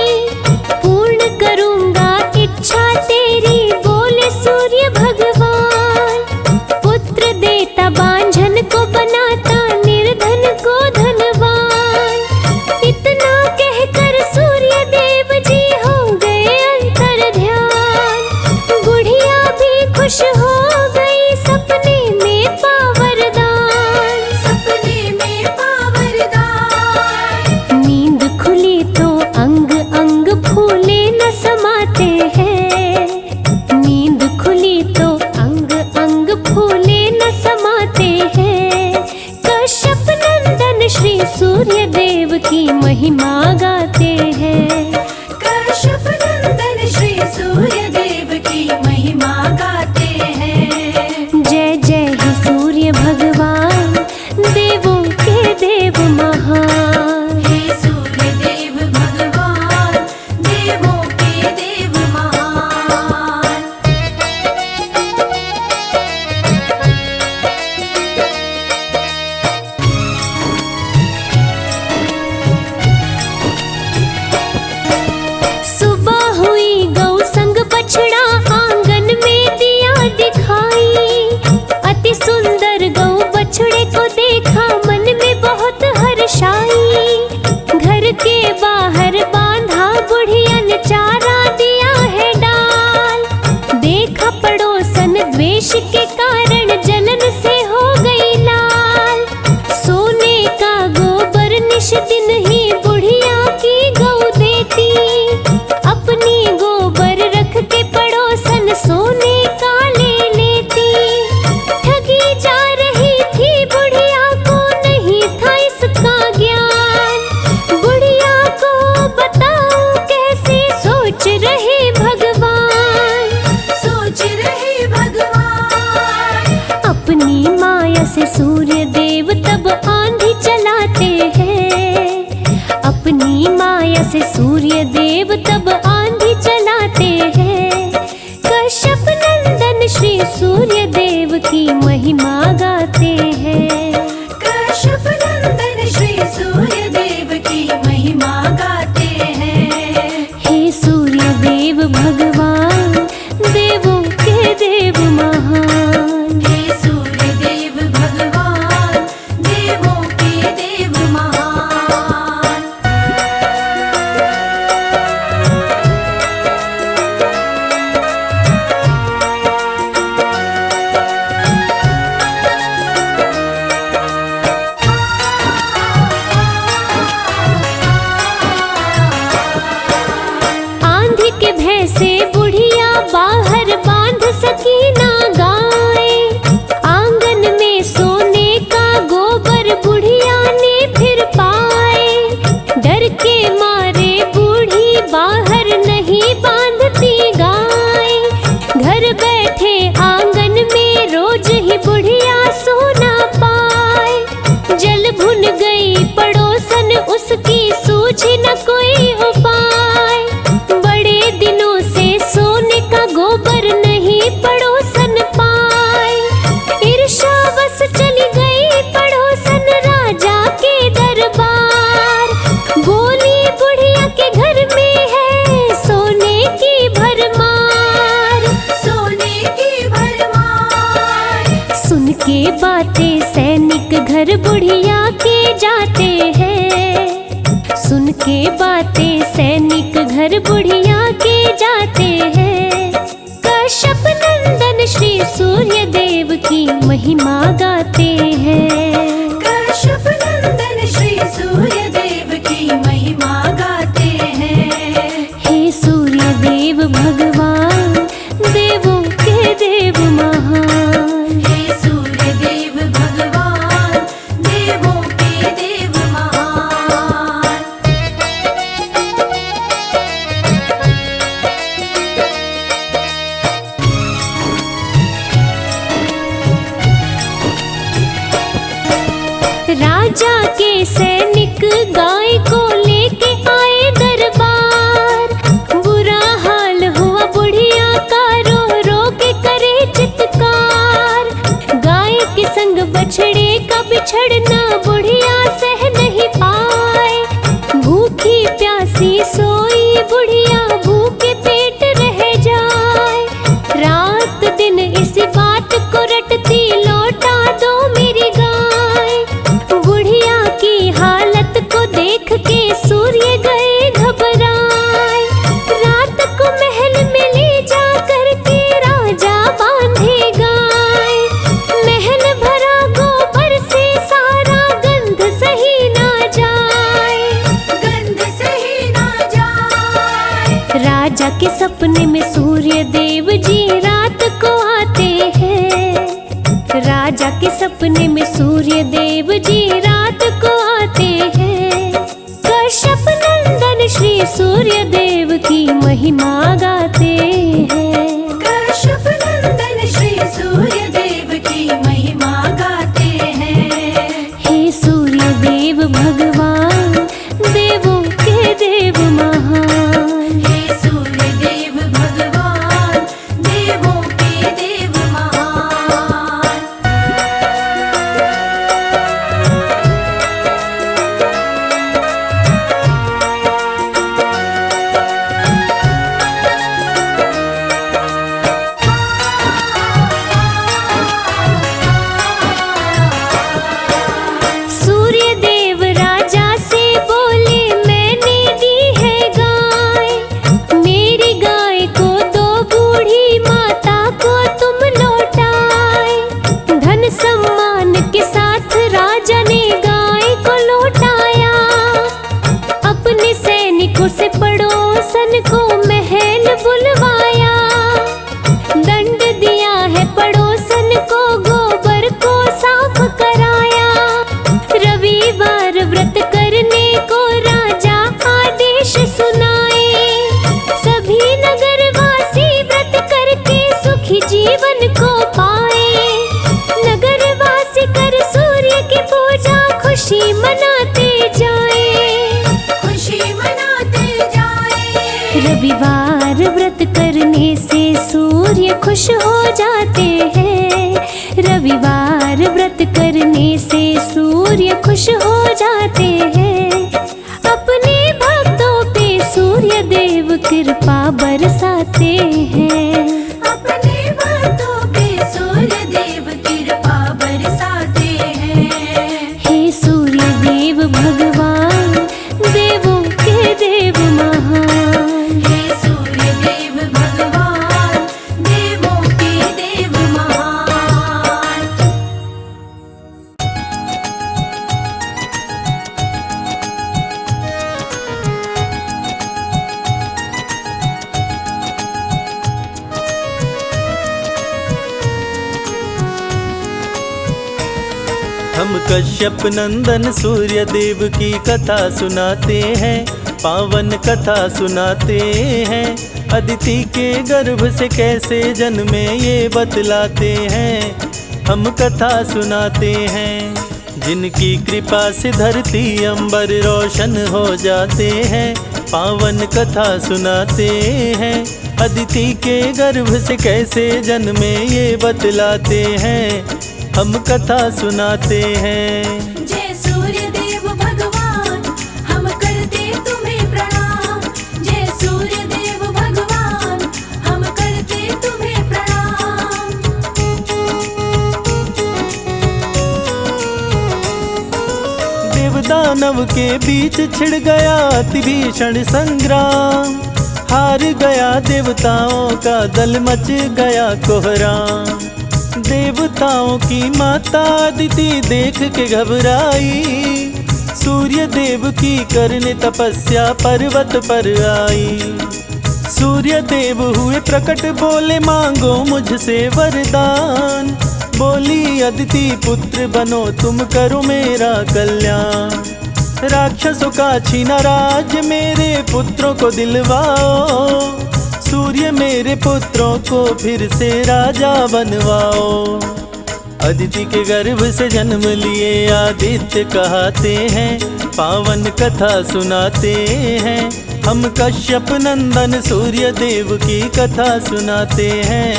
पूर्ण करूंगा इच्छा तेरी बोले सूर्य भगवान। पुत्र देता बांझन को बनाता निर्धन को धनवान। इतना कहकर सूर्य देव जी हो गए अंतर ध्यान। बुढ़िया भी खुश हो गई सपने में पावरदान। सपने में पावरदान। नींद खुली तो अंग अंग फूले न समाते हैं। नींद खुली तो अंग अंग फूले न समाते हैं। कश्यप नंदन श्री सूर्य देव की महिमा गाते हैं। कश्यप नंदन श्री सूर्य देव की महिमा गाते हैं। जय जय हे सूर्य भगवान देवों के देव महान। हे सूर्य देव भगवान देवों के देव महान। सुबह हुई गौ संग बछड़ा आंगन में दिया दिखाई। अति सुंदर गौ बछड़े को देखा मन में बहुत हर्षाई। घर के बाहर बांधा बुढ़िया ने चारा दिया है डाल। देखा पड़ोसन द्वेष के कारण जलन से हो गई लाल। सोने का गोबर निश दिन ही बुढ़िया की गौ देती। अपनी गोबर रख के पड़ोसन सोने का ले लेती। ठगी जा रही थी बुढ़िया को नहीं था इसका ज्ञान। बुढ़िया को बताओ कैसे सोच रहे भगवान। सोच रहे भगवान। घर बुढ़िया के जाते हैं। सुन के बातें सैनिक घर बुढ़िया के जाते हैं। कश्यप नंदन श्री सूर्य देव की महिमा गाते हैं। कश्यप नंदन श्री सूर्य देव की महिमा गाते हैं। हे सूर्य देव भगवान, देवों के देव महान। हे सूर्य देव भगवान, देवों के देव महान। राजा के सैनिक गाय को लेके आए दरबार। बुरा हाल हुआ बुढ़िया का, रो रो के करे चित्कार। गाय के संग बछड़े का बिछड़ना बुढ़िया सह नहीं पाए। भूखी प्यासी सोई बुढ़िया, भूखे पेट रह जाए। रात दिन इसी बात को रटती, लौटा दो मेरी गाय। बुढ़िया की हालत को देख के सूर्य गए घबराए। रात को महल में ले जा करके राजा बांधे गाय। महल भरा गोबर से सारा, गंध सही ना जाए। गंध सही ना जाए। राजा के सपने में सूर्य देव जी रात को आते हैं। राजा के सपने में सूर्य देव जी रात को आते हैं। कश्यप नंदन श्री सूर्य देव की महिमा गाते हैं। कश्यप नंदन श्री सूर्य देव की महिमा गाते हैं। हे सूर्य देव भगवान, देवों के देव महान। हे सूर्य देव भगवान, देवों के देव महान। सूर्य देव राजा से बोले, मैंने दी है गाय। मेरी गाय को दो, बूढ़ी माता को तुम लौटाए। धन सम्मान के साथ राजा ने गाय को लौटाया। अपने सैनिकों से पड़ोसन को महल बुलवाया। दंड दिया है पड़ोसन को, गोबर को साफ कराया। रविवार व्रत करने को राजा आदेश सुनाए। सभी नगरवासी व्रत करके सुखी जीवन को पाए। नगरवासी कर सूर्य की पूजा, खुशी मनाते जाए। खुशी मनाते जाए। रविवार व्रत करने से सूर्य खुश हो जाते हैं। रविवार व्रत करने से सूर्य खुश हो जाते हैं। अपने भक्तों पे सूर्य देव कृपा बरसाते हैं। अपने भक्तों पे सूर्य देव कृपा बरसाते हैं। हे सूर्य देव भगवान, देवों के देव महान। हे सूर्य देव भगवान, देवों के देव महान। हम कश्यप नंदन सूर्य देव की कथा सुनाते हैं, पावन कथा सुनाते हैं। अदिति के गर्भ से कैसे जन्मे ये बतलाते हैं, हम कथा सुनाते हैं। जिनकी कृपा से धरती अंबर रोशन हो जाते हैं, पावन कथा सुनाते हैं। अदिति के गर्भ से कैसे जन्मे ये बतलाते हैं, हम कथा सुनाते हैं। जय सूर्य देव भगवान, हम करते तुम्हें प्रणाम। जय सूर्य देव भगवान, हम करते तुम्हें प्रणाम। दानव के बीच छिड़ गया अति भीषण संग्राम। हार गया देवताओं का दल, मच गया कोहराम। देवताओं की माता अदिति देख के घबराई, सूर्य देव की करने तपस्या पर्वत पर आई। सूर्य देव हुए प्रकट, बोले मांगो मुझसे वरदान। बोली अदिति पुत्र बनो तुम, करो मेरा कल्याण। राक्षसों का छीना राज्य, मेरे पुत्रों को दिलवाओ। सूर्य मेरे पुत्रों को फिर से राजा बनवाओ। अदिति के गर्भ से जन्म लिए आदित्य कहते हैं, पावन कथा सुनाते हैं। हम कश्यप नंदन सूर्य देव की कथा सुनाते हैं,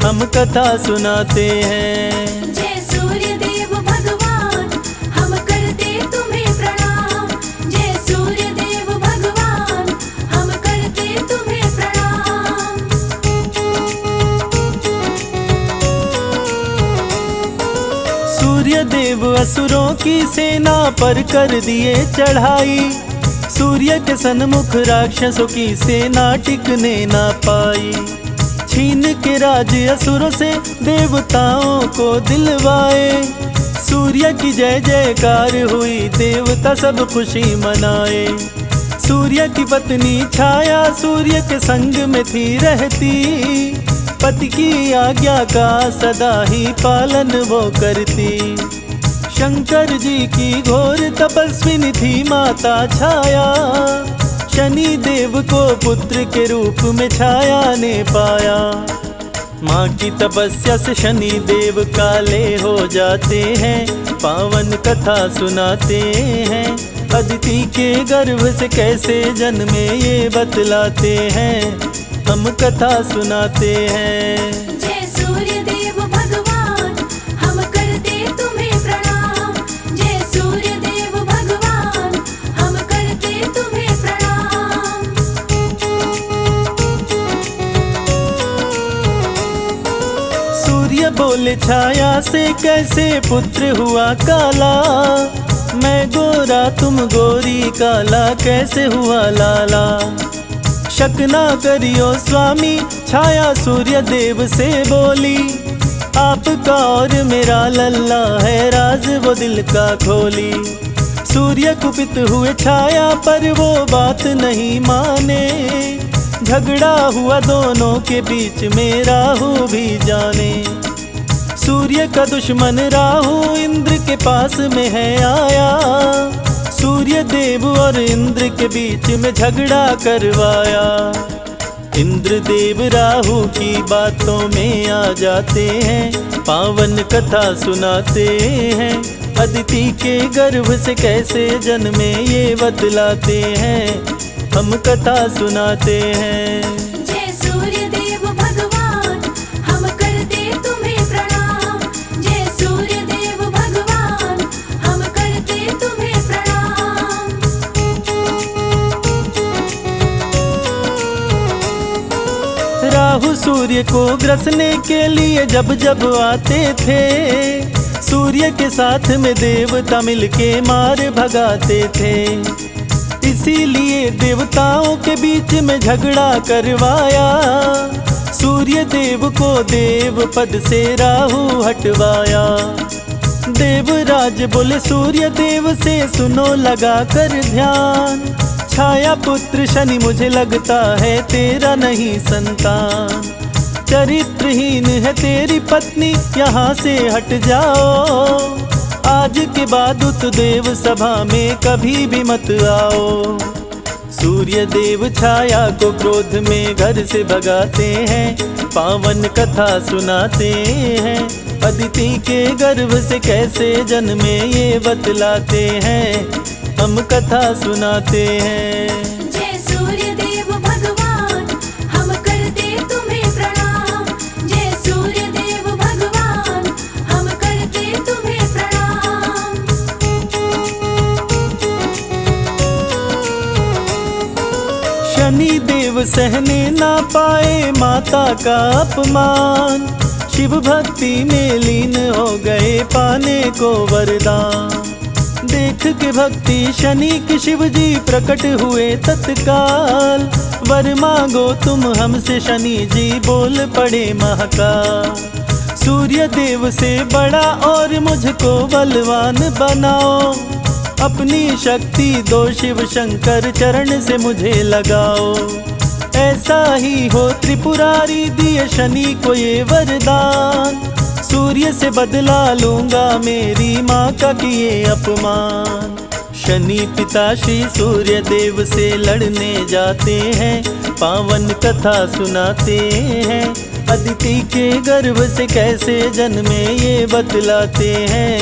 हम कथा सुनाते हैं। जय सूर्य देव भगवान, हम करते तुम्हें प्रणाम। जय सूर्य देव भगवान, हम करते तुम्हें प्रणाम। सूर्य देव असुरों की सेना पर कर दिए चढ़ाई। सूर्य के सन्मुख राक्षसों की सेना टिकने ना पाई। छीन के राज असुरों से देवताओं को दिलवाए। सूर्य की जय जयकार हुई, देवता सब खुशी मनाए। सूर्य की पत्नी छाया सूर्य के संग में थी रहती। पति की आज्ञा का सदा ही पालन वो करती। शंकर जी की घोर तपस्विनी थी माता छाया। शनि देव को पुत्र के रूप में छाया ने पाया। माँ की तपस्या से शनि देव काले हो जाते हैं, पावन कथा सुनाते हैं। अदिति के गर्भ से कैसे जन्मे ये बतलाते हैं, हम कथा सुनाते हैं। जय सूर्य देव भगवान, हम करते तुम्हें प्रणाम। जय सूर्य देव भगवान, हम करते तुम्हें प्रणाम। सूर्य बोले छाया से कैसे पुत्र हुआ काला। मैं गोरा तुम गोरी, काला कैसे हुआ लाला। शक ना करियो स्वामी, छाया सूर्य देव से बोली। आपका और मेरा लल्ला है, राज वो दिल का खोली। सूर्य कुपित हुए छाया पर वो बात नहीं माने। झगड़ा हुआ दोनों के बीच में, राहु भी जाने। सूर्य का दुश्मन राहु इंद्र के पास में है आया। सूर्य देव और इंद्र के बीच में झगड़ा करवाया। इंद्र देव राहु की बातों में आ जाते हैं, पावन कथा सुनाते हैं। अदिति के गर्भ से कैसे जन्मे ये बतलाते हैं, हम कथा सुनाते हैं। जय सूर्य देव भगवान, हम करते तुम्हें प्रणाम। जय सूर्य देव भगवान, हम करते तुम्हें प्रणाम। राहु सूर्य को ग्रसने के लिए जब जब आते थे, सूर्य के साथ में देवता मिलके मार भगाते थे। इसीलिए देवताओं के बीच में झगड़ा करवाया। सूर्य देव को देव पद से राहु हटवाया। देवराज बोले सूर्य देव से, सुनो लगा कर ध्यान। छाया पुत्र शनि मुझे लगता है तेरा नहीं संतान। चरित्रहीन है तेरी पत्नी, यहाँ से हट जाओ। आज के बाद उत देव सभा में कभी भी मत आओ। सूर्य देव छाया को क्रोध में घर से भगाते हैं, पावन कथा सुनाते हैं। अदिति के गर्भ से कैसे जन्मे ये बतलाते हैं, हम कथा सुनाते हैं। जय सूर्य देव भगवान, हम करते तुम्हें प्रणाम। जय सूर्य देव भगवान, हम करते तुम्हें प्रणाम। शनि देव सहने ना पाए माता का अपमान। शिव भक्ति में लीन हो गए, पाने को वरदान। देख के भक्ति शनि की शिव जी प्रकट हुए तत्काल। वर मांगो तुम हमसे शनि जी बोल पड़े महाकाल। सूर्य देव से बड़ा और मुझको बलवान बनाओ, अपनी शक्ति दो शिव शंकर चरण से मुझे लगाओ। ऐसा ही हो त्रिपुरारी दिए शनि को ये वरदान, सूर्य से बदला लूंगा मेरी माँ का किए अपमान। शनि पिता श्री सूर्य देव से लड़ने जाते हैं, पावन कथा सुनाते हैं। अदिति के गर्भ से कैसे जन्मे ये बतलाते हैं,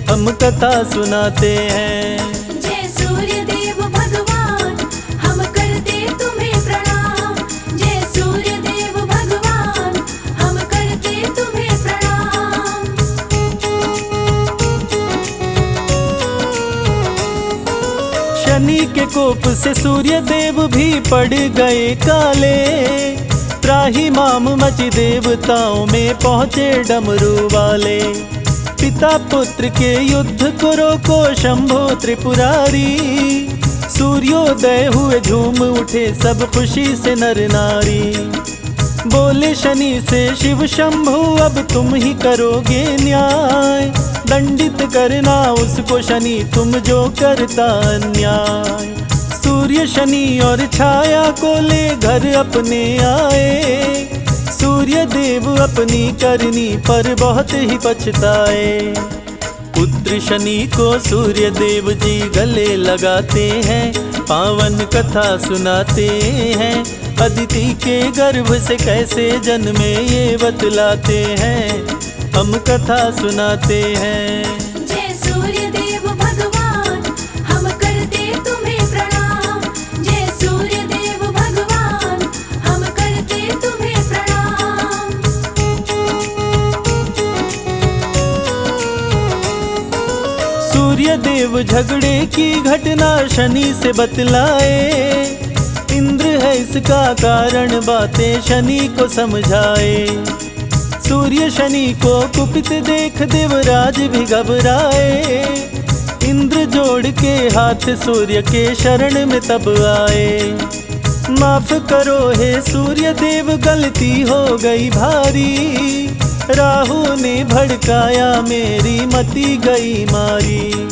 हम कथा सुनाते हैं। जय सूर्य देव भगवान, हम करते तुम्हें प्रणाम। जय सूर्य देव भगवान, हम करते तुम्हें प्रणाम। शनि के कोप से सूर्य देव भी पड़ गए काले, त्राही माम मची देवताओं में पहुँचे डमरू वाले। पिता पुत्र के युद्ध को रोको शंभो त्रिपुरारी, सूर्योदय हुए झूम उठे सब खुशी से नर नारी। बोले शनि से शिव शंभु अब तुम ही करोगे न्याय, दंडित करना उसको शनि तुम जो करता अन्याय। सूर्य शनि और छाया को ले घर अपने आए, सूर्य देव अपनी करनी पर बहुत ही पछताए। पुत्र शनि को सूर्य देव जी गले लगाते हैं, पावन कथा सुनाते हैं। अदिति के गर्भ से कैसे जन्मे ये बतलाते हैं, हम कथा सुनाते हैं। जय सूर्य देव भगवान, हम करते तुम्हें प्रणाम। जय सूर्य देव भगवान, हम करते तुम्हें प्रणाम। सूर्य देव झगड़े की घटना शनि से बतलाए, इंद्र है इसका कारण बातें शनि को समझाए। सूर्य शनि को कुपित देख देवराज भी घबराए, इंद्र जोड़ के हाथ सूर्य के शरण में तब आए। माफ करो हे सूर्य देव गलती हो गई भारी, राहु ने भड़काया मेरी मति गई मारी।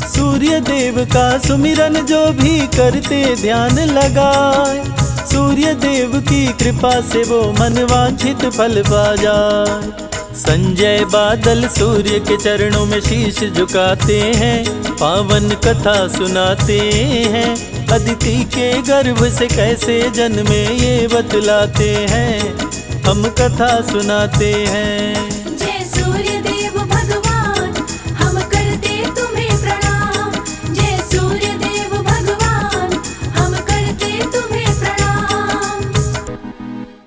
सूर्य देव का सुमिरन जो भी करते ध्यान लगाए, सूर्य देव की कृपा से वो मनवांछित फल पा जाए। संजय बादल सूर्य के चरणों में शीश झुकाते हैं, पावन कथा सुनाते हैं। अदिति के गर्भ से कैसे जन्मे ये बतलाते हैं, हम कथा सुनाते हैं।